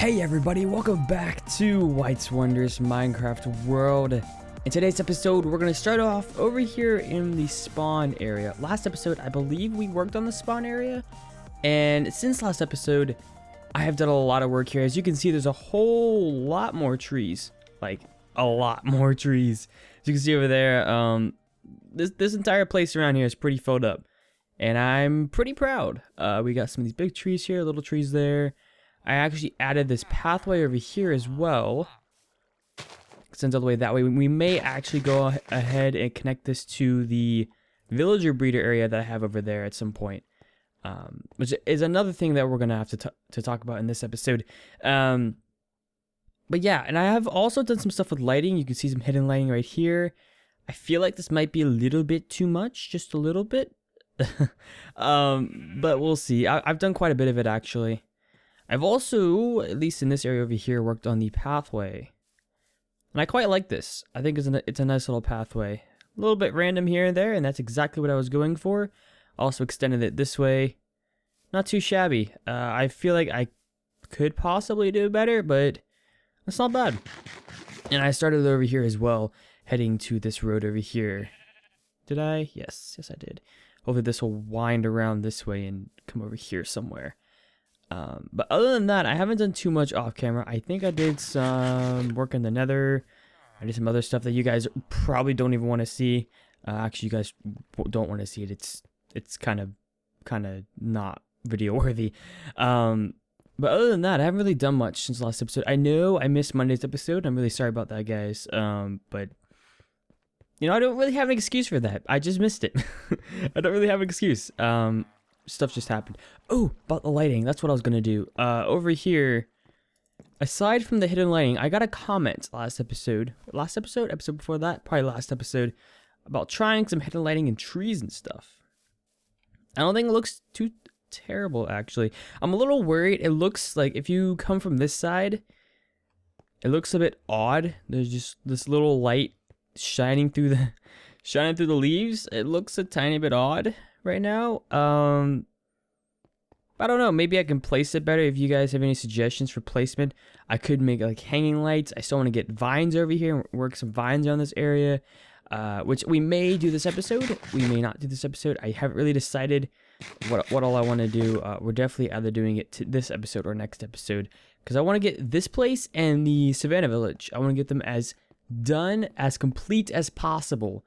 Hey everybody, welcome back to White's Wondrous Minecraft world. In today's episode, we're going to start off over here in the spawn area. Last episode, I believe we worked on the spawn area. And since last episode, I have done a lot of work here. As you can see, there's a whole lot more trees. Like, a lot more trees. As you can see over there, this entire place around here is pretty filled up. And I'm pretty proud. We got some of these big trees here, little trees there. I actually added this pathway over here as well. Extends all the way that way. We may actually go ahead and connect this to the villager breeder area that I have over there at some point. Which is another thing that we're going to have to talk about in this episode. But yeah, and I have also done some stuff with lighting. You can see some hidden lighting right here. I feel like this might be a little bit too much, just a little bit. But we'll see. I've done quite a bit of it actually. I've also, at least in this area over here, worked on the pathway. And I quite like this. I think it's a nice little pathway. A little bit random here and there, and that's exactly what I was going for. Also extended it this way. Not too shabby. I feel like I could possibly do better, but that's not bad. And I started over here as well, heading to this road over here. Did I? Yes, I did. Hopefully this will wind around this way and come over here somewhere. But other than that, I haven't done too much off camera. I think I did some work in the nether. I did some other stuff that you guys probably don't even want to see. Actually, you guys don't want to see it. It's kind of not video worthy. But other than that, I haven't really done much since the last episode. I know I missed Monday's episode. I'm really sorry about that, guys. But you know, I don't really have an excuse for that. I just missed it. I don't really have an excuse. Stuff just happened. Oh, about the lighting. That's what I was going to do. Over here, aside from the hidden lighting, I got a comment last episode. Episode before that? Probably last episode. About trying some hidden lighting in trees and stuff. I don't think it looks too terrible, actually. I'm a little worried. It looks like if you come from this side, it looks a bit odd. There's just this little light shining through the leaves. It looks a tiny bit odd right now. I don't know, maybe I can place it better. If you guys have any suggestions for placement, I could make like hanging lights. I still want to get vines over here and work some vines around this area, which we may do this episode. We may not do this episode. I haven't really decided what all I want to do. We're definitely either doing it to this episode or next episode, because I want to get this place and the Savannah village. I want to get them as done, as complete as possible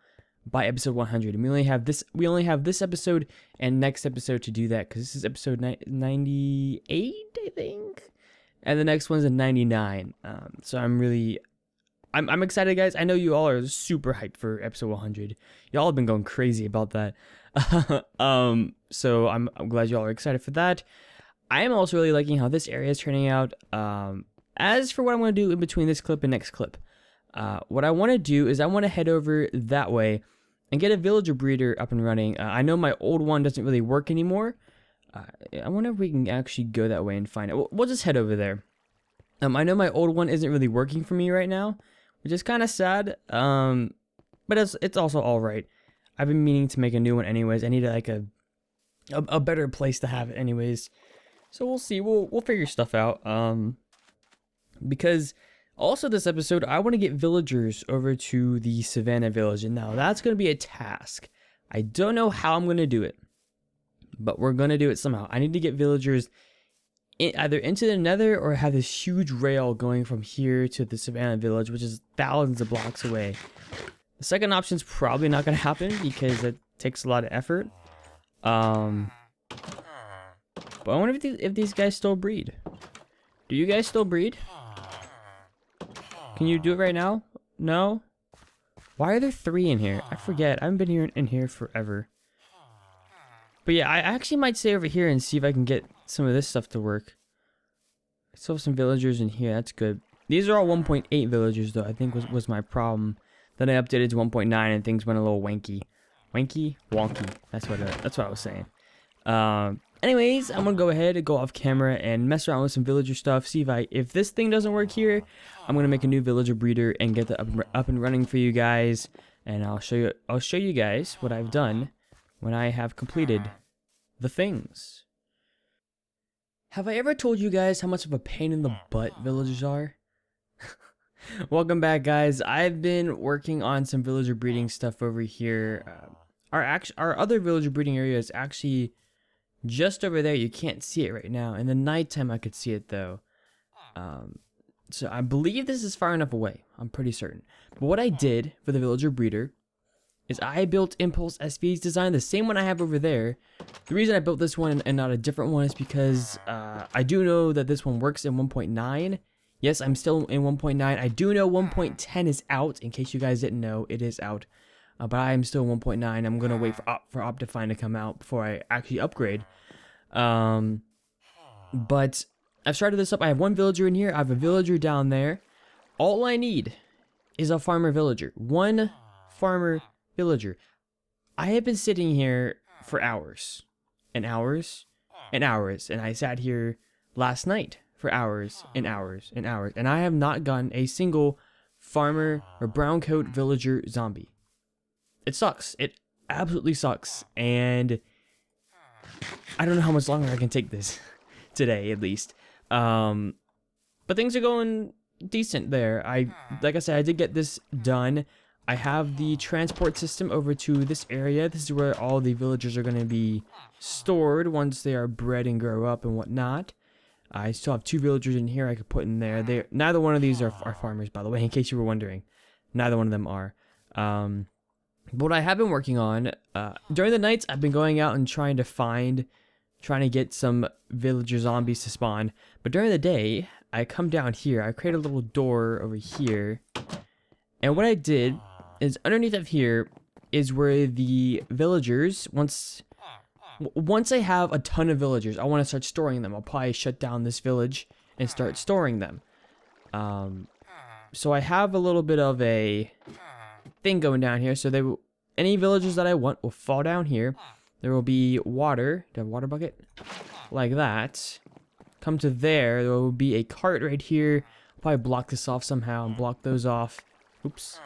by episode 100, and we only have this episode and next episode to do that, because this is episode 98, I think, and the next one's a 99. So I'm excited, guys. I know you all are super hyped for episode 100. Y'all have been going crazy about that. So I'm glad y'all are excited for that. I am also really liking how this area is turning out. As for what I'm going to do in between this clip and next clip, what I want to do is I want to head over that way and get a villager breeder up and running. I know my old one doesn't really work anymore. I wonder if we can actually go that way and find it. We'll just head over there. I know my old one isn't really working for me right now, which is kind of sad. But it's also all right. I've been meaning to make a new one anyways. I need like a better place to have it anyways. So we'll see. We'll figure stuff out. Because also this episode, I want to get villagers over to the Savannah village. And now that's going to be a task. I don't know how I'm going to do it, but we're going to do it somehow. I need to get villagers either into the nether or have this huge rail going from here to the Savannah village, which is thousands of blocks away. The second option is probably not going to happen because it takes a lot of effort. But I wonder if these guys still breed. Do you guys still breed? Can you do it right now? No? Why are there 3 in here? I forget. I haven't been here in here forever. But yeah, I actually might stay over here and see if I can get some of this stuff to work. I still have some villagers in here. That's good. These are all 1.8 villagers though, I think was my problem. Then I updated to 1.9 and things went a little wanky. Wanky? Wonky. That's what I was saying. Anyways, I'm gonna go ahead and go off camera and mess around with some villager stuff. See if this thing doesn't work here, I'm gonna make a new villager breeder and get that up and running for you guys. And I'll show you guys what I've done when I have completed the things. Have I ever told you guys how much of a pain in the butt villagers are? Welcome back, guys. I've been working on some villager breeding stuff over here. Our other villager breeding area is actually just over there. You can't see it right now. In the nighttime, I could see it though. So I believe this is far enough away. I'm pretty certain. But what I did for the villager breeder is I built Impulse SV's design, the same one I have over there. The reason I built this one and not a different one is because I do know that this one works in 1.9. Yes, I'm still in 1.9. I do know 1.10 is out. In case you guys didn't know, it is out. But I am still 1.9. I'm going to wait for Optifine to come out before I actually upgrade. But I've started this up. I have one villager in here. I have a villager down there. All I need is a farmer villager. One farmer villager. I have been sitting here for hours and hours and hours, and I sat here last night for hours and hours and hours, and I have not gotten a single farmer or brown coat villager zombie. It sucks. It absolutely sucks, and I don't know how much longer I can take this today, at least. But things are going decent there. Like I said, I did get this done. I have the transport system over to this area. This is where all the villagers are going to be stored once they are bred and grow up and whatnot. I still have two villagers in here I could put in there. Neither one of these are farmers, by the way, in case you were wondering. Neither one of them are. But what I have been working on, during the nights, I've been going out and trying to get some villager zombies to spawn. But during the day, I come down here. I create a little door over here. And what I did is underneath of here is where the villagers, once I have a ton of villagers, I want to start storing them. I'll probably shut down this village and start storing them. So I have a little bit of a thing going down here. So any villagers that I want will fall down here. There will be water. Do I have a water bucket? Like that. Come to there. There will be a cart right here. I'll probably block this off somehow and block those off. Oops.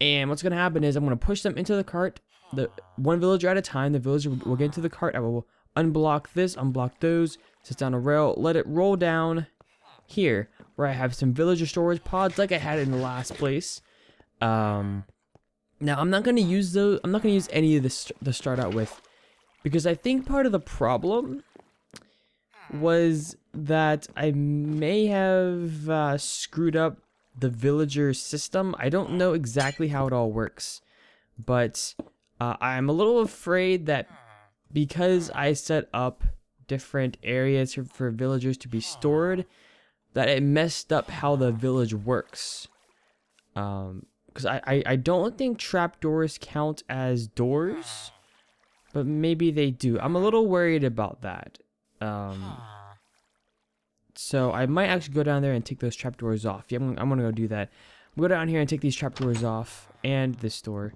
And what's going to happen is I'm going to push them into the cart. One villager at a time. The villager will get into the cart. I will unblock this, unblock those, sit down a rail, let it roll down here where I have some villager storage pods like I had in the last place. Now I'm not going to use those. I'm not going to use any of this to start out with because I think part of the problem was that I may have screwed up the villager system. I don't know exactly how it all works, but I'm a little afraid that because I set up different areas for villagers to be stored, that it messed up how the village works. Because I don't think trapdoors count as doors, but maybe they do. I'm a little worried about that. So I might actually go down there and take those trapdoors off. Yeah, I'm gonna go do that. Go down here and take these trapdoors off and this door.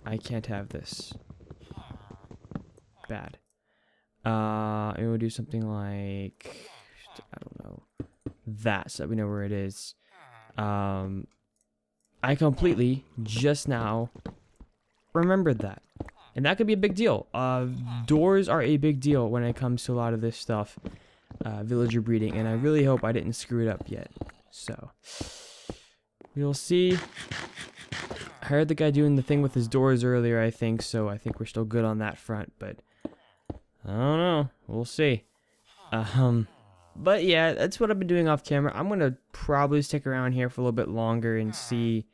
I can't have this. Bad. And we'll do something like, I don't know, that, so that we know where it is. I completely just now remembered that. And that could be a big deal. Doors are a big deal when it comes to a lot of this stuff. Villager breeding. And I really hope I didn't screw it up yet. So, we'll see. I heard the guy doing the thing with his doors earlier, I think. So, I think we're still good on that front. But, I don't know. We'll see. But yeah, that's what I've been doing off camera. I'm going to probably stick around here for a little bit longer and see,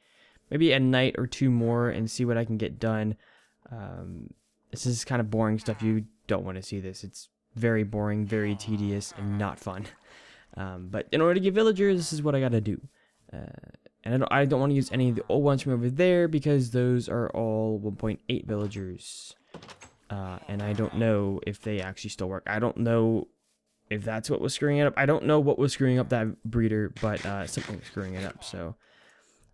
maybe a night or two more and see what I can get done. This is kind of boring stuff. You don't want to see this. It's very boring, very tedious, and not fun. But in order to get villagers, this is what I got to do. And I don't want to use any of the old ones from over there because those are all 1.8 villagers. And I don't know if they actually still work. I don't know if that's what was screwing it up. I don't know what was screwing up that breeder, but something was screwing it up. So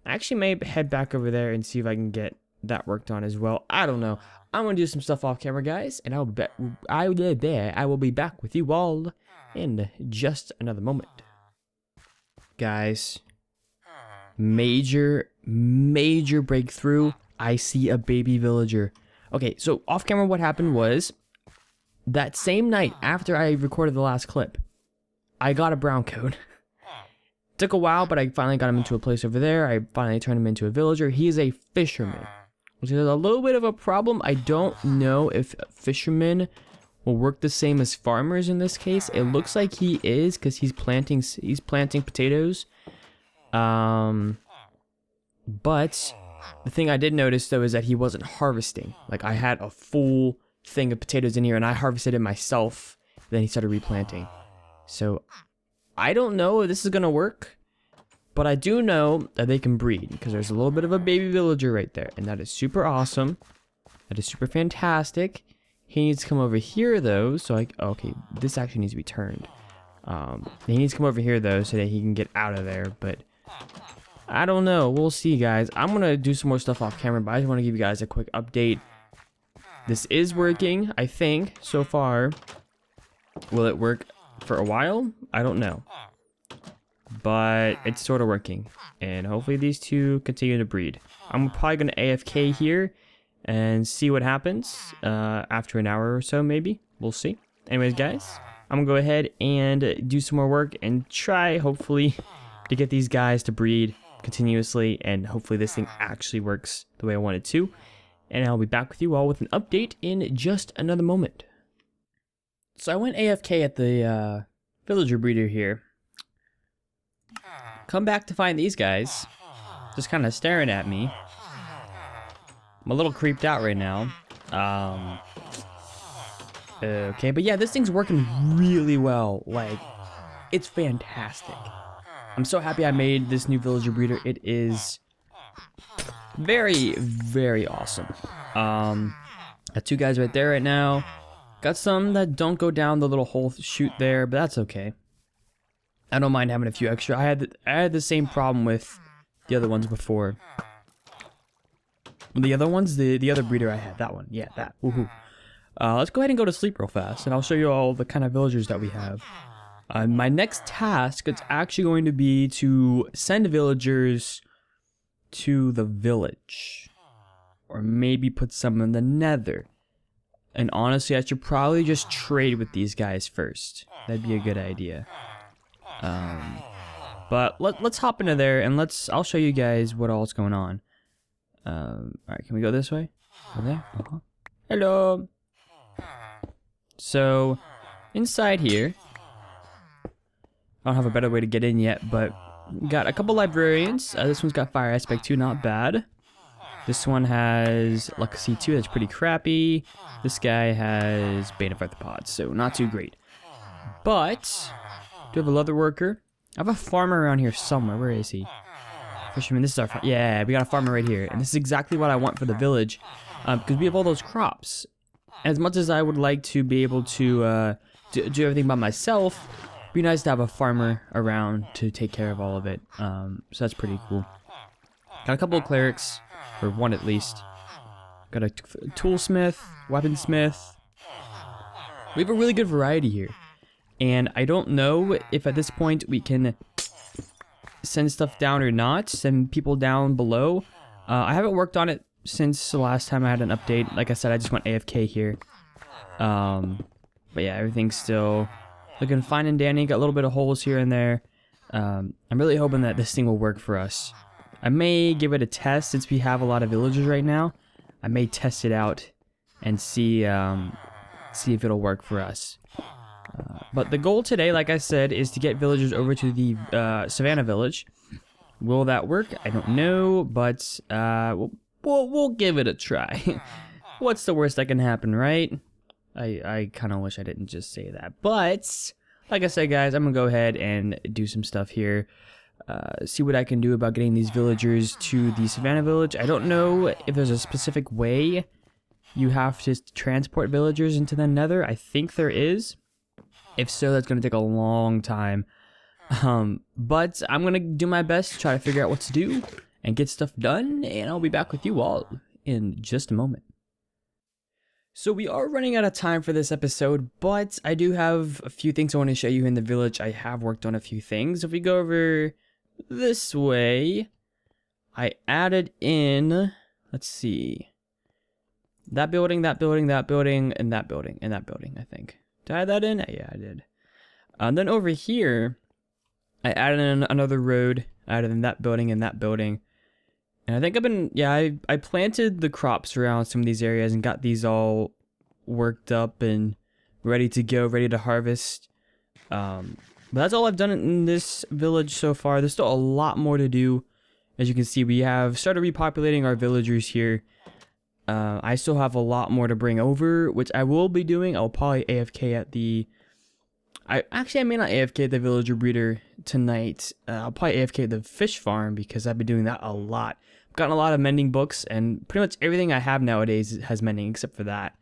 I actually may head back over there and see if I can get that worked on as well. I don't know. I'm gonna do some stuff off camera, guys, and I will be back with you all in just another moment. Guys, major breakthrough. I see a baby villager. Okay, so off camera what happened was that same night after I recorded the last clip, I got a brown coat. Took a while, but I finally got him into a place over there. I finally turned him into a villager. He's a fisherman, which is a little bit of a problem. I don't know if fishermen will work the same as farmers in this case. It looks like he is, because he's planting potatoes. But the thing I did notice though is that he wasn't harvesting. Like, I had a full thing of potatoes in here and I harvested it myself. Then he started replanting. So I don't know if this is gonna work, but I do know that they can breed, because there's a little bit of a baby villager right there, and that is super awesome. That is super fantastic. He needs to come over here though, so okay, this actually needs to be turned. He needs to come over here though, so that he can get out of there, but I don't know. We'll see, guys. I'm gonna do some more stuff off camera, but I just want to give you guys a quick update. This is working, I think, so far. Will it work for a while? I don't know. But it's sort of working. And hopefully these two continue to breed. I'm probably going to AFK here and see what happens after an hour or so, maybe. We'll see. Anyways, guys, I'm going to go ahead and do some more work and try, hopefully, to get these guys to breed continuously. And hopefully this thing actually works the way I want it to. And I'll be back with you all with an update in just another moment. So I went AFK at the villager breeder here. Come back to find these guys just kind of staring at me. I'm a little creeped out right now. Okay, but yeah, this thing's working really well. Like, it's fantastic. I'm so happy I made this new villager breeder. It is very, very awesome. Got two guys right there right now. Got some that don't go down the little hole chute there, but that's okay. I don't mind having a few extra. I had the same problem with the other ones before. The other ones, the other breeder I had, that one, yeah, that. Woohoo! Let's go ahead and go to sleep real fast, and I'll show you all the kind of villagers that we have. My next task is actually going to be to send villagers to the village, or maybe put some in the Nether. And honestly, I should probably just trade with these guys first. That'd be a good idea. But let's hop into there and I'll show you guys what all's going on. Alright, can we go this way? Over there? Hello! So, inside here, I don't have a better way to get in yet, but got a couple librarians. This one's got Fire Aspect 2, not bad. This one has Luck C2, that's pretty crappy. This guy has Bane of Arthropods, so not too great. But, do have a leather worker. I have a farmer around here somewhere. Where is he? Fisherman, this is our yeah, we got a farmer right here. And this is exactly what I want for the village. Because we have all those crops. And as much as I would like to be able to do everything by myself, it'd be nice to have a farmer around to take care of all of it. So that's pretty cool. Got a couple of clerics. Or one at least. Got a toolsmith, weaponsmith. We have a really good variety here. And I don't know if at this point we can send stuff down or not. Send people down below. I haven't worked on it since the last time I had an update. Like I said, I just went AFK here. But yeah, everything's still looking fine and dandy. Got a little bit of holes here and there. I'm really hoping that this thing will work for us. I may give it a test since we have a lot of villagers right now. I may test it out and see if it'll work for us. But the goal today, like I said, is to get villagers over to the Savannah village. Will that work? I don't know, but we'll give it a try. What's the worst that can happen, right? I kind of wish I didn't just say that. But, like I said, guys, I'm going to go ahead and do some stuff here. See what I can do about getting these villagers to the Savannah village. I don't know if there's a specific way you have to transport villagers into the Nether. I think there is. If so, that's going to take a long time. But I'm going to do my best to try to figure out what to do and get stuff done. And I'll be back with you all in just a moment. So we are running out of time for this episode, but I do have a few things I want to show you in the village. I have worked on a few things. If we go over this way, I added in, let's see, that building, that building, that building, and that building, and that building, I think. Did I add that in? Yeah, I did. And then over here, I added in another road. I added in that building and that building. And I think I planted the crops around some of these areas and got these all worked up and ready to go, ready to harvest. But that's all I've done in this village so far. There's still a lot more to do. As you can see, we have started repopulating our villagers here. I still have a lot more to bring over, which I will be doing. I'll probably AFK at the... I may not AFK at the villager breeder tonight. I'll probably AFK at the fish farm because I've been doing that a lot. I've gotten a lot of mending books, and pretty much everything I have nowadays has mending except for that.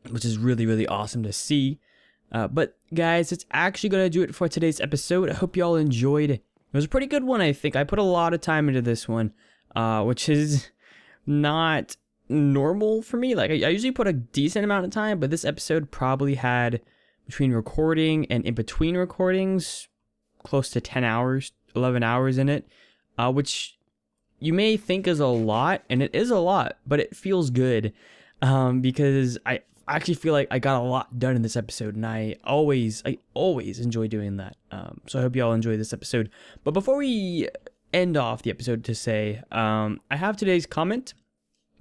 Which is really, really awesome to see. But guys, it's actually going to do it for today's episode. I hope you all enjoyed. It was a pretty good one, I think. I put a lot of time into this one, which is not normal for me. Like, I usually put a decent amount of time, but this episode probably had, between recording and in between recordings, close to 10 hours, 11 hours in it, which you may think is a lot, and it is a lot, but it feels good, because I actually feel like I got a lot done in this episode, and I always enjoy doing that. So I hope you all enjoy this episode. But before we end off the episode, to say, I have today's comment.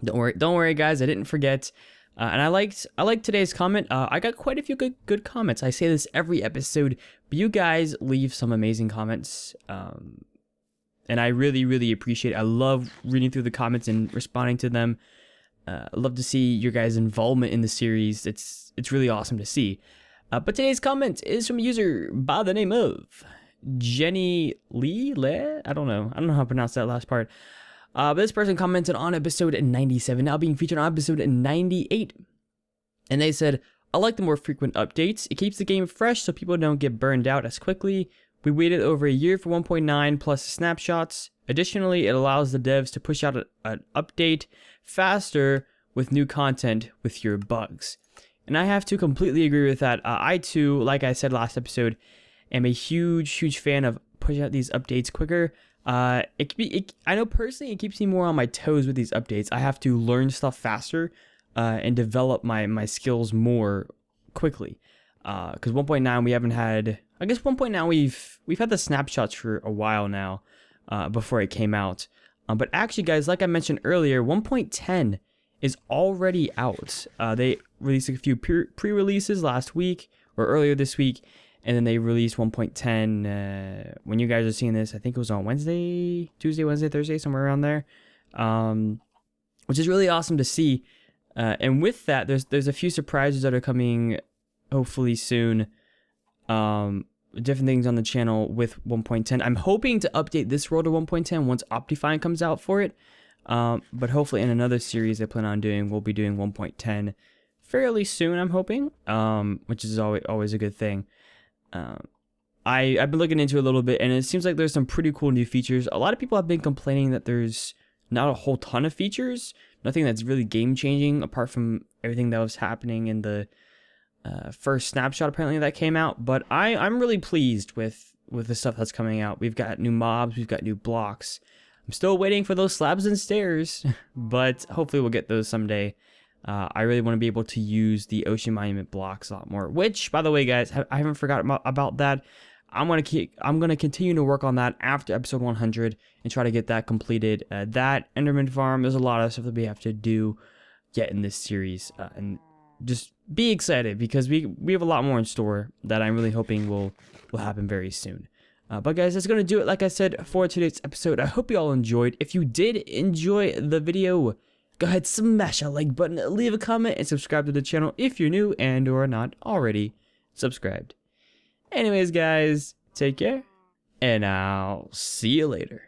Don't worry, guys, I didn't forget. And I liked today's comment. I got quite a few good comments. I say this every episode, but you guys leave some amazing comments. And I really, really appreciate it. I love reading through the comments and responding to them. I love to see your guys' involvement in the series. It's really awesome to see. But today's comment is from a user by the name of Jenny Lee. I don't know how to pronounce that last part. But this person commented on episode 97, now being featured on episode 98. And they said, I like the more frequent updates. It keeps the game fresh so people don't get burned out as quickly. We waited over a year for 1.9 plus snapshots. Additionally, it allows the devs to push out an update faster with new content with your bugs. And I have to completely agree with that. I too, like I said last episode, am a huge fan of pushing out these updates quicker. I know personally it keeps me more on my toes with these updates. I have to learn stuff faster and develop my skills more quickly. Because 1.9 we haven't had. I guess 1.9 we've had the snapshots for a while now before it came out. But actually, guys, like I mentioned earlier, 1.10 is already out. They released a few pre-releases last week or earlier this week. And then they released 1.10 when you guys are seeing this. I think it was on Tuesday, Wednesday, Thursday, somewhere around there, which is really awesome to see. And with that, there's a few surprises that are coming, hopefully soon. Different things on the channel with 1.10. I'm hoping to update this world to 1.10 once Optifine comes out for it. But hopefully in another series I plan on doing, we'll be doing 1.10 fairly soon. I'm hoping, which is always a good thing. I've been looking into it a little bit, and it seems like there's some pretty cool new features. A lot of people have been complaining that there's not a whole ton of features, nothing that's really game changing apart from everything that was happening in the first snapshot apparently that came out. But I'm really pleased with the stuff that's coming out. We've got new mobs, we've got new blocks. I'm still waiting for those slabs and stairs, but hopefully we'll get those someday. I really want to be able to use the ocean monument blocks a lot more, which, by the way, guys, I haven't forgotten about that. I'm gonna continue to work on that after episode 100 and try to get that completed. That Enderman farm, there's a lot of stuff that we have to do yet in this series, and just be excited because we have a lot more in store that I'm really hoping will happen very soon. But guys, that's gonna do it, like I said, for today's episode. I hope you all enjoyed. If you did enjoy the video, go ahead, smash that like button, leave a comment, and subscribe to the channel if you're new and or not already subscribed. Anyways, guys, take care, and I'll see you later.